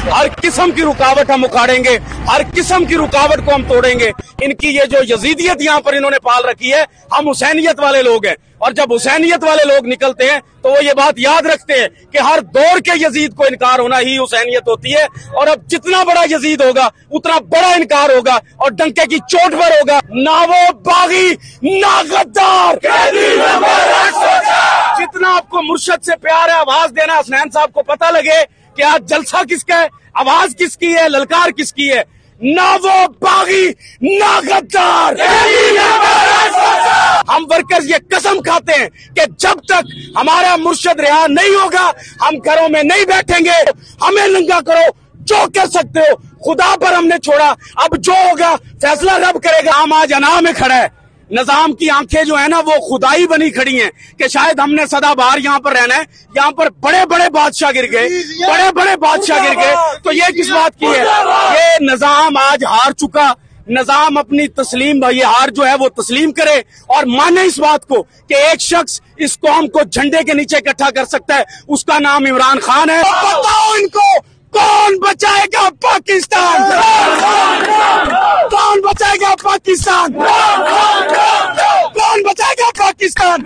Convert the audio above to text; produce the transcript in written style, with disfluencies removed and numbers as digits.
हर किस्म की रुकावट हम उखाड़ेंगे, हर किस्म की रुकावट को हम तोड़ेंगे। इनकी ये जो यजीदियत यहाँ पर इन्होंने पाल रखी है, हम हुसैनियत वाले लोग हैं, और जब हुसैनियत वाले लोग निकलते हैं तो वो ये बात याद रखते हैं कि हर दौर के यजीद को इनकार होना ही हुसैनियत होती है। और अब जितना बड़ा यजीद होगा उतना बड़ा इनकार होगा और डंके की चोट पर होगा। ना वो बागी ना गद्दार, जितना आपको मुर्शद से प्यार है, आवाज देना हसनैन साहब को पता लगे कि आज जलसा किसका है, आवाज किसकी है, ललकार किसकी है। ना वो बागी ना गद्दार। हम वर्कर्स ये कसम खाते हैं कि जब तक हमारा मुर्शद रिहा नहीं होगा हम घरों में नहीं बैठेंगे। हमें नंगा करो, जो कर सकते हो, खुदा पर हमने छोड़ा, अब जो होगा फैसला रब करेगा। हम आज अना में खड़ा है, निजाम की आंखें जो है ना वो खुदाई बनी खड़ी हैं कि शायद हमने सदा बाहर यहाँ पर रहना है। यहाँ पर बड़े बड़े बादशाह गिर गए, बड़े बड़े बादशाह गिर गए, तो ये किस बात की है? ये निजाम आज हार चुका। निजाम अपनी तस्लीम, ये हार जो है वो तस्लीम करे और माने इस बात को कि एक शख्स इस कौम को झंडे के नीचे इकट्ठा कर सकता है, उसका नाम इमरान खान है। बताओ इनको, कौन बचाएगा पाकिस्तान? कौन बचाएगा पाकिस्तान? कौन बचाएगा पाकिस्तान?